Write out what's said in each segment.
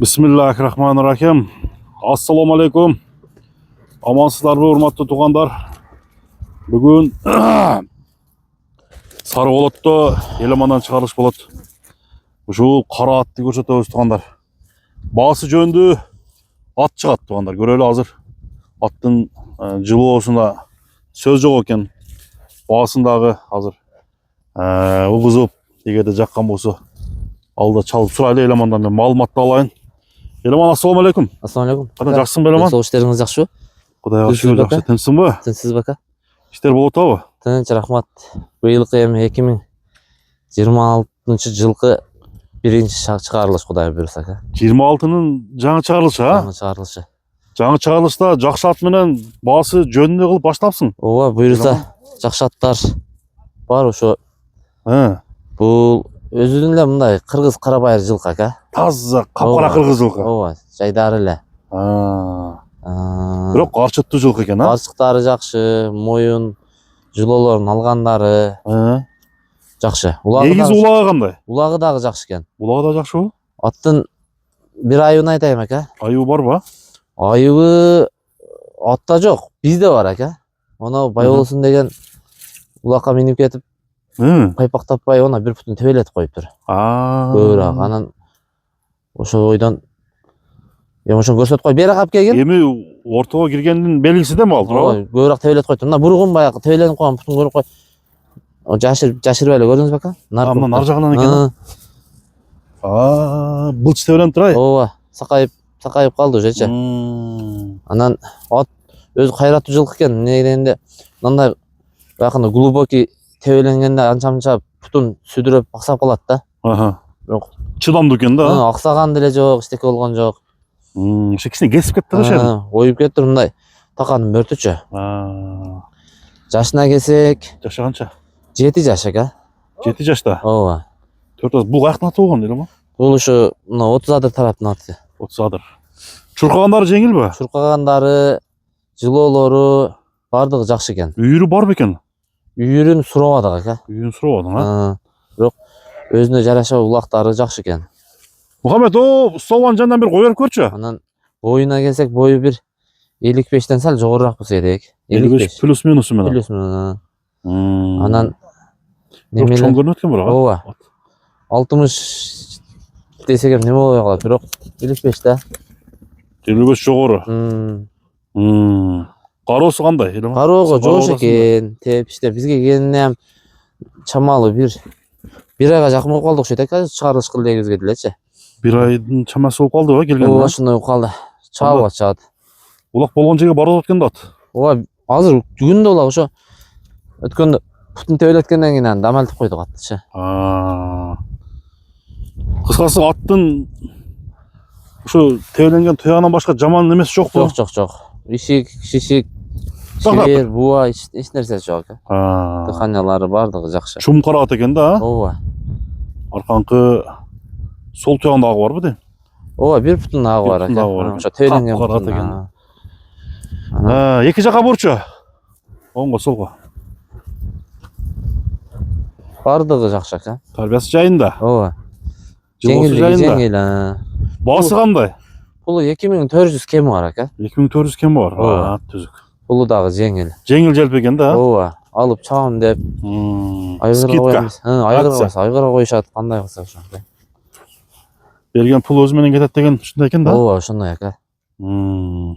Bismillahirrahmanirrahim. Assalamu alaikum. Amansızlar ve hurmatlı tuğanlar. Bugün sarı bolotto elemandan çıkarılış bolot. Şu kara atты көрсөтөбүz tuğanlar. Baası жөндүү at çıgat tuğanlar. Göreli hazır. Attın жылоосунда söz жок экен. Baasındağı hazır. Угузуп эгерде жаккан болсо алда чалып сурайлы elemandan мен маалыматты алайын. Eleman assalamu alaikum. Assalamu alaikum. Qanday жақсысың eleman? Сол işleriniz жақсы ма? Құдайға шүкір жақсы. Тынчсың ба? Тынчсыз бака. İşler болуп атабы? Тынч, рахмат. Быйылкы эми 2026 жылкы биринчи чыгарылыш Кудай буйруса aka. 26-нын жаңы чыгарылышы, а? Жаңы чыгарылышы. Жаңы чыгарылышта жакшы ат менен баасы жөнүндө кылып баштапсың. Ооба, буйруса жакшы аттар бар ошо. Бул өзүнүн эле мындай кыргыз карабайыр жылкы aka. Таза капкара кыргыз жылкы. Ооба, жайдары эле. Бирок арчыттуу жылкы экен, а? Арчыктары жакшы, моюн жылоолорун алгандары жакшы. Негизи улагы кандай? Улагы дагы жакшы экен. Улагы да жакшыбы? Аттын бир айыбын айтайын aka. Айыбы барбы? Айыбы атта жок, бизде бар aka. Оны Байболсун деген улакка минип кетип, пайпак таппай, она бир путун тебелетип коюптур. Көбүрөөк. Анан ошо ойдон ошону көрсөтүп кой, бери калып келген. Эми ортого киргендин белгиси да ал, туурабы? Көбүрөөк тебелетип коюптур. Мына бургун баягы тебеленип койгон путун көрүп кой. Жашырып эле көрдүңүзбү aka? Мына нар жагынан экен. Былч тебеленип турай. Ооба, сакайып калды ошочу. Анан ат өзү кайраттуу жылкы экен. Эмне дегенде мындай баягындай глубокий тебеленгенде анча-мынча путун сүдүрөп аксап калат да. Бирок чыдамдуу экен да. Аксаган деле жок, эчтеке болгон жок. Кичине кесип кетти да ошо. Оюп кетти мындай. Таканын мөртүчү. Жашына келсек, жашы канча? 7 жаш aka. 7 жашта. Ооба. 4 бул каяктын аты болгон эле ма? Бул ушу мына 30 адыр тараптын аты. 30 адыр. Чуркагандары жеңилби? Чуркагандары, жылоолору бардыгы жакшы экен. Үйүрү барбы экен? Үйүрүн сурабадык aka. Үйүрүн сурабадың, а? Бирок өзүнө жараша улактары жакшы экен. Мухаммед, столдун жанынан бир коюп көрчү. Анан боюна келсек, бою бир 55тен сал жогорураак болсо керек. 55 плюс минусу менен. Плюс менен. Анан чоң көрүнөт экен бирок. Ооба. 60 десек эми неме болбой калат, бирок 55 да. 55 жогору. Кароосу кандай? Кароого жоош экен. Тепиште бизге келгенине ham чамалуу бир айга жакын болуп калды окшойт aka, чыгарылыш кыл дегибизге делечи. Бир айдын чамасы болуп калдыбы келгенине? Ооба, ошондой болуп калды. Чабат. Улак болгон жерге барып өткөн да ат. Ооба, азыр күндө улак ошо өткөндө путун тебелеткенден кийин анан дамалтып койдук аттычы. Кыскасы аттын ушу тебеленген туягынан башка жаман эмеси жокпу? Жок. Ишик, шишик, шибер, буа, эч нерсе жок aka. Дыханиялары бардыгы жакшы. Чум кара ат экен да, а? Ооба. Арканкы сол туягындагы барбы дейм? Ооба, бир путун агы бар aka. Ошо тебеленген кара ат экен. Эки жака бурчу. Оңго, солго. Бардыгы жакшы aka. Тарбиясы жайында. Ооба. Жеңил. Баасы кандай? Пулу 2400 кеми бар aka. 2400 кем бар. Түзүк. Пулу дагы жеңил. Жеңил желп экен да? Ооба. Алып чабам деп. Айгырга коебуз. Айгырга коюшат, кандай кылса ошо. Берген пул өзү менен кетет деген ушундай экен да? Ооба, ошондой aka. Мына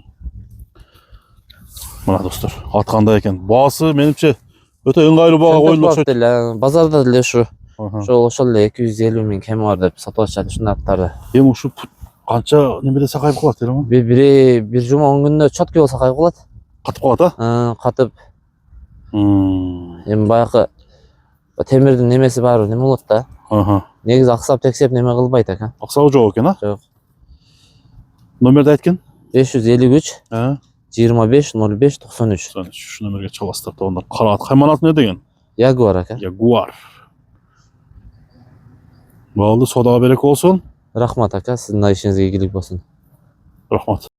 достор, ат кандай экен? Баасы менимче өтө ыңгайлуу баага коюлду окшойт. Базарда деле ошол эле 250 миң кеми бар деп сатып атышат ушундай аттарды. Эми ушу канча немеде сакайып калат эле ма? Бир жума 10 күндө чоткий болсо сакайып калат. Катып калат, а? Катып. Эми баягы темирдин немеси баары неме болот да. Негизи аксап тексеп неме кылбайт aka. Аксабы жок экен, а? Жок. Номерди айткын? 553 25 05 93. Ушу номерге чаласыздар тугандар. Кара ат кайман аты эмне деген? Ягуар aka. Ягуар. Болду, содага береке болсун. Рахмат aka, сиздин ишиңизге ийгилик болсун. Рахмат.